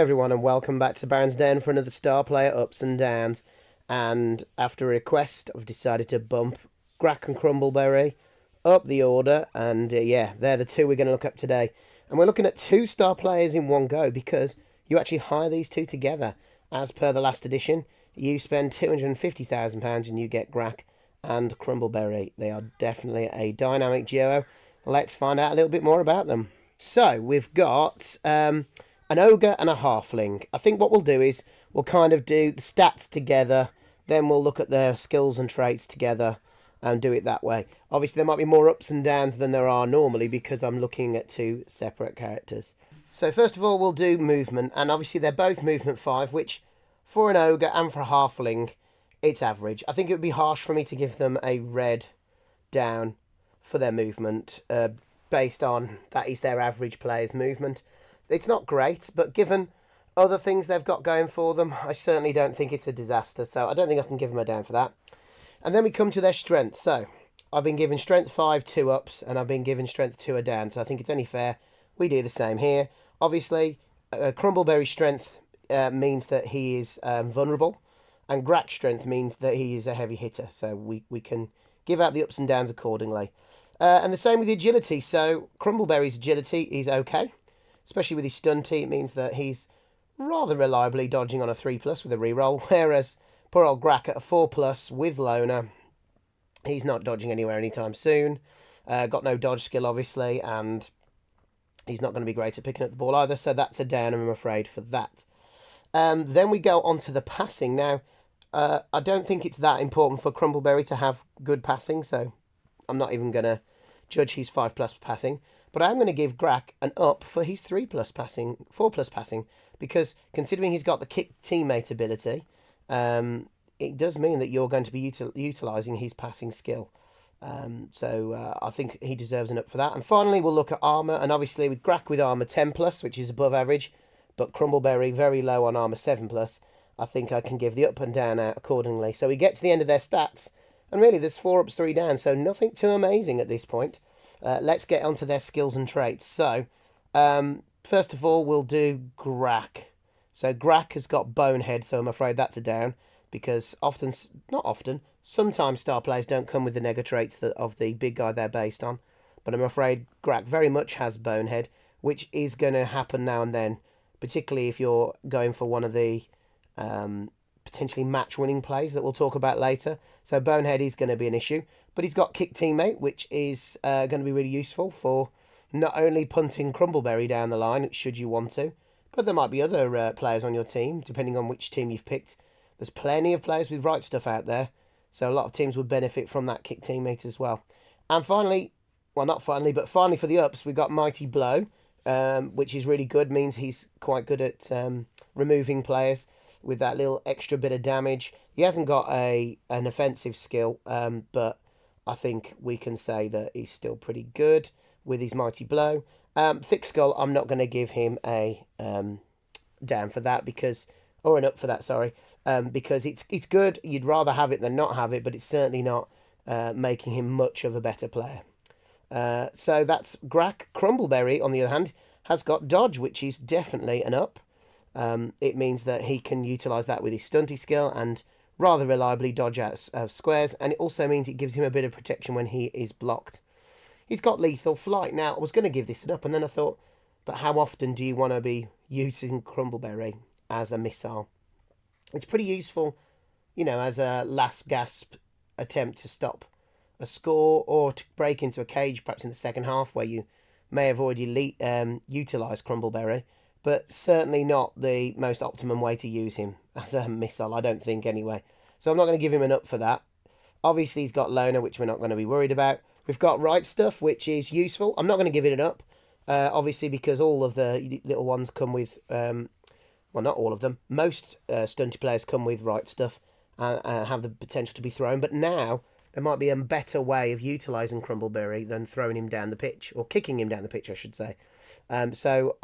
everyone and welcome back to the Baron's Den for another Star Player Ups and Downs. And after a request, I've decided to bump Grak and Crumbleberry up the order. And yeah, they're the two we're going to look at today. And we're looking at two star players in one go because you actually hire these two together. As per the last edition, you spend £250,000 and you get Grak and Crumbleberry. They are definitely a dynamic duo. Let's find out a little bit more about them. So we've got an ogre and a halfling. I think what we'll do is we'll kind of do the stats together, then we'll look at their skills and traits together and do it that way. Obviously there might be more ups and downs than there are normally because I'm looking at two separate characters. So first of all we'll do movement, and obviously they're both movement 5, which for an ogre and for a halfling it's average. I think it would be harsh for me to give them a red down for their movement based on that is their average player's movement. It's not great, but given other things they've got going for them, I certainly don't think it's a disaster, so I don't think I can give them a down for that. And then we come to their strength. So I've been given strength 5 2 ups, and I've been given strength 2 a down, so I think it's only fair we do the same here. Obviously Crumbleberry's strength means that he is vulnerable, and Grak's strength means that he is a heavy hitter, so we can give out the ups and downs accordingly. And the same with the agility. So Crumbleberry's agility is okay, especially with his stunty. It means that he's rather reliably dodging on a 3+ with a reroll, whereas poor old Grak at a 4+ with loner, he's not dodging anywhere anytime soon. Got no dodge skill, obviously, and he's not going to be great at picking up the ball either, so that's a down, I'm afraid, for that. Then we go on to the passing. Now, I don't think it's that important for Crumbleberry to have good passing, so I'm not even going to judge his 5+ passing, but I'm going to give Grak an up for his 3+ passing, 4+ passing, because considering he's got the kick teammate ability, it does mean that you're going to be utilising his passing skill. So I think he deserves an up for that. And finally, we'll look at armour, and obviously with Grak with armour 10+, which is above average, but Crumbleberry very low on armour 7+, I think I can give the up and down out accordingly. So we get to the end of their stats, and really there's 4 ups, 3 downs, so nothing too amazing at this point. Let's get onto their skills and traits. So, first of all, we'll do Grak. So Grak has got Bonehead, so I'm afraid that's a down, because sometimes star players don't come with the nega traits of the big guy they're based on. But I'm afraid Grak very much has Bonehead, which is going to happen now and then, particularly if you're going for one of the potentially match-winning plays that we'll talk about later. So Bonehead is going to be an issue. But he's got Kick Teammate, which is going to be really useful for not only punting Crumbleberry down the line, should you want to, but there might be other players on your team, depending on which team you've picked. There's plenty of players with right stuff out there, so a lot of teams would benefit from that Kick Teammate as well. And finally, well, not finally, but finally for the ups, we've got Mighty Blow, which is really good, means he's quite good at removing players with that little extra bit of damage. He hasn't got an offensive skill, but I think we can say that he's still pretty good with his Mighty Blow. Thick Skull, I'm not going to give him a down for that, or an up for that, sorry, because it's good. You'd rather have it than not have it, but it's certainly not making him much of a better player. So that's Grak. Crumbleberry, on the other hand, has got Dodge, which is definitely an up. It means that he can utilise that with his stunty skill and rather reliably dodge out of squares, and it also means it gives him a bit of protection when he is blocked. He's got Lethal Flight. Now, I was going to give this an up, and then I thought, but how often do you want to be using Crumbleberry as a missile? It's pretty useful, as a last gasp attempt to stop a score or to break into a cage, perhaps in the second half, where you may have already utilised Crumbleberry, but certainly not the most optimum way to use him as a missile, I don't think, anyway. So I'm not going to give him an up for that. Obviously, he's got Loner, which we're not going to be worried about. We've got Right Stuff, which is useful. I'm not going to give it an up, obviously, because all of the little ones come with, well, not all of them. Most stunty players come with Right Stuff and have the potential to be thrown. But now there might be a better way of utilising Crumbleberry than throwing him down the pitch, or kicking him down the pitch, I should say. So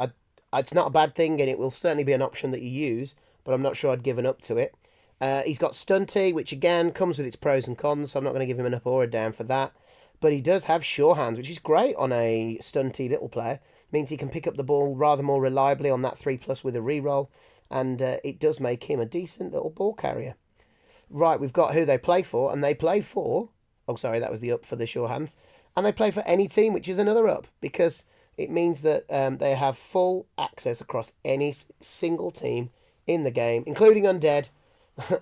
it's not a bad thing, and it will certainly be an option that you use, but I'm not sure I'd give an up to it. He's got Stunty, which again comes with its pros and cons, so I'm not going to give him an up or a down for that. But he does have Sure Hands, which is great on a stunty little player. Means he can pick up the ball rather more reliably on that 3+ with a reroll, and it does make him a decent little ball carrier. Right, we've got who they play for, and they play for... Oh, sorry, that was the up for the sure hands. And they play for any team, which is another up, because it means that they have full access across any single team in the game, including Undead.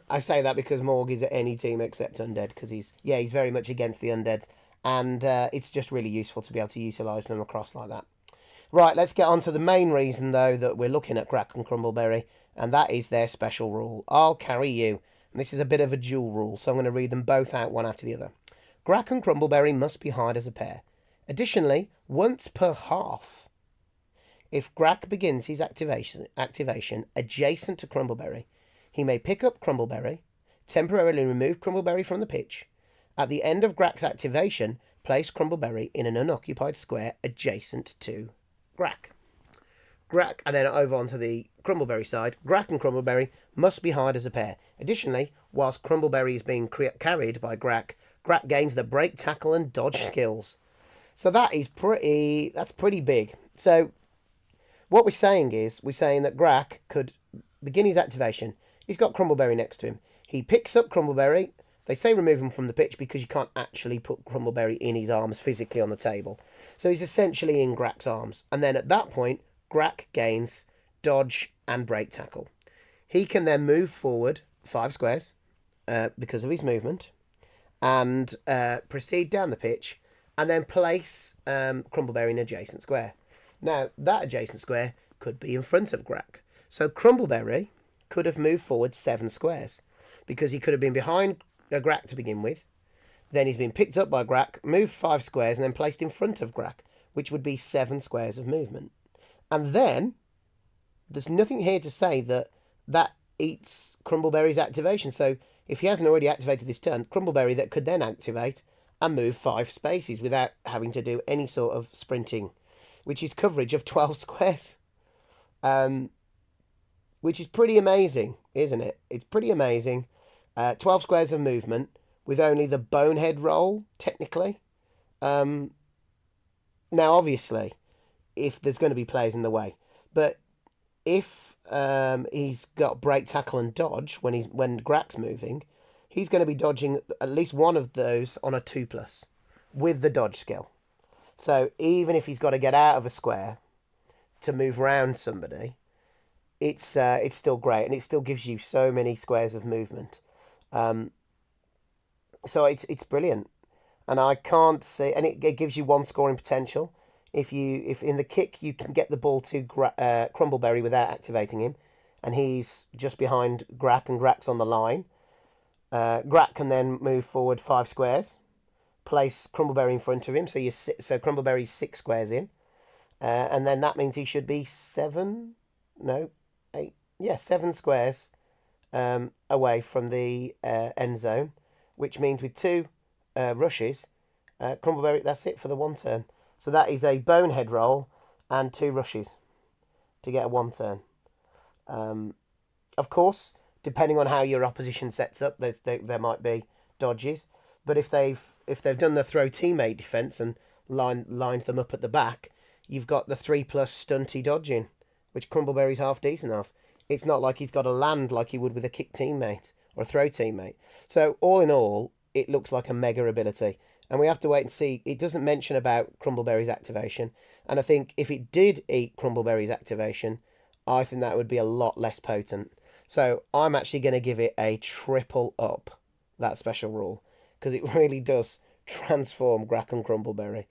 I say that because Morg is at any team except Undead, because he's very much against the Undeads, and it's just really useful to be able to utilise them across like that. Right, let's get on to the main reason, though, that we're looking at Grak and Crumbleberry, and that is their special rule. I'll carry you. And this is a bit of a dual rule, so I'm going to read them both out one after the other. Grak and Crumbleberry must be hired as a pair. Additionally, once per half, if Grak begins his activation adjacent to Crumbleberry, he may pick up Crumbleberry, temporarily remove Crumbleberry from the pitch. At the end of Grak's activation, place Crumbleberry in an unoccupied square adjacent to Grak. Grak, and then over onto the Crumbleberry side, Grak and Crumbleberry must be hired as a pair. Additionally, whilst Crumbleberry is being carried by Grak, Grak gains the break, tackle, and dodge skills. So that's pretty big. So what we're saying that Grak could begin his activation. He's got Crumbleberry next to him. He picks up Crumbleberry. They say remove him from the pitch because you can't actually put Crumbleberry in his arms physically on the table. So he's essentially in Grak's arms. And then at that point, Grak gains dodge and break tackle. He can then move forward 5 squares because of his movement and proceed down the pitch and then place Crumbleberry in an adjacent square. Now, that adjacent square could be in front of Grak. So Crumbleberry could have moved forward 7 squares because he could have been behind Grak to begin with. Then he's been picked up by Grak, moved 5 squares, and then placed in front of Grak, which would be 7 squares of movement. And then there's nothing here to say that eats Crumbleberry's activation. So if he hasn't already activated this turn, Crumbleberry that could then activate and move 5 spaces without having to do any sort of sprinting, which is coverage of 12 squares. Which is pretty amazing, isn't it? It's pretty amazing. 12 squares of movement with only the bonehead roll, technically. Now, obviously, if there's going to be players in the way. But if he's got break, tackle, and dodge when Grak's moving, he's going to be dodging at least one of those on a 2+ with the dodge skill. So even if he's got to get out of a square to move around somebody, it's still great, and it still gives you so many squares of movement. So it's brilliant, and I can't see, and it gives you 1 scoring potential. If in the kick you can get the ball to Crumbleberry without activating him, and he's just behind Grak and Grak's on the line, Grak can then move forward 5 squares, place Crumbleberry in front of him, so Crumbleberry's 6 squares in, and then that means he should be 7 squares away from the end zone, which means with 2 rushes, Crumbleberry, that's it for the 1 turn. So that is a bonehead roll and 2 rushes to get a 1 turn. Of course, depending on how your opposition sets up, there might be dodges. But if they've done the throw teammate defense and lined them up at the back, you've got the 3+ stunty dodging, which Crumbleberry's half decent of. It's not like he's got to land like he would with a kick teammate or a throw teammate. So all in all, it looks like a mega ability. And we have to wait and see. It doesn't mention about Crumbleberry's activation. And I think if it did eat Crumbleberry's activation, I think that would be a lot less potent. So I'm actually going to give it a triple up, that special rule, because it really does transform Grak and Crumbleberry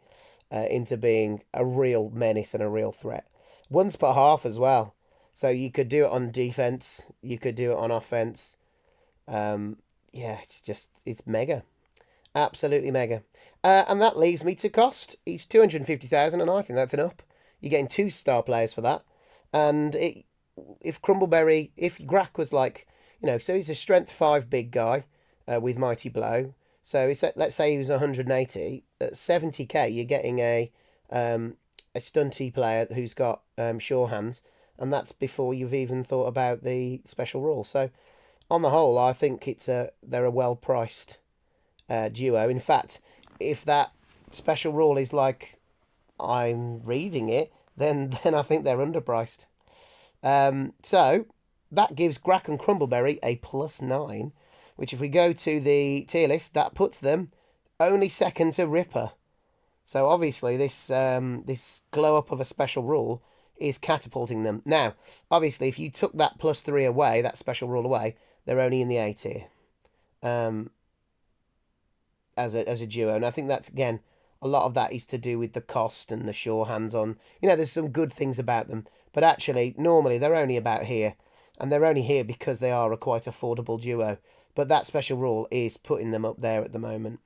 into being a real menace and a real threat. Once per half as well. So you could do it on defense. You could do it on offense. It's mega. Absolutely mega. And that leaves me to cost. He's 250,000, and I think that's an up. You're getting 2 star players for that. And if Grak was like, so he's a strength 5 big guy with Mighty Blow. So let's say he was 180. At 70k, you're getting a stunty player who's got sure hands. And that's before you've even thought about the special rule. So on the whole, I think they're a well-priced duo. In fact, if that special rule is like I'm reading it, then I think they're underpriced. So that gives Grak and Crumbleberry a +9, which if we go to the tier list, that puts them only second to Ripper. So obviously this glow up of a special rule is catapulting them. Now, obviously, if you took that +3 away, that special rule away, they're only in the A tier um, as a duo, and I think that's again a lot of that is to do with the cost and the sure hands on. There's some good things about them, but actually, normally they're only about here, and they're only here because they are a quite affordable duo. But that special rule is putting them up there at the moment.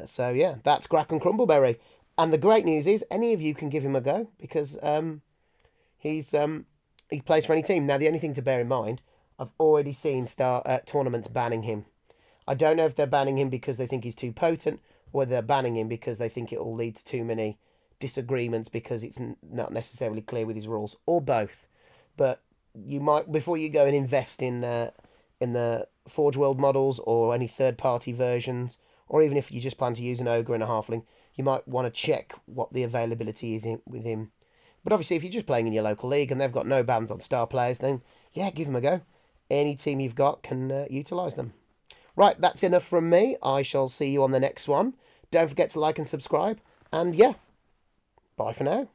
So yeah, that's Grak and Crumbleberry. And the great news is, any of you can give him a go because he plays for any team. Now, the only thing to bear in mind, I've already seen tournaments banning him. I don't know if they're banning him because they think he's too potent, or whether they're banning him because they think it will lead to too many disagreements because it's not necessarily clear with his rules, or both. But you might, before you go and invest in the Forge World models or any third-party versions, or even if you just plan to use an ogre and a halfling, you might want to check what the availability is with him. But obviously, if you're just playing in your local league and they've got no bans on star players, then yeah, give them a go. Any team you've got can utilise them. Right, that's enough from me. I shall see you on the next one. Don't forget to like and subscribe. And yeah, bye for now.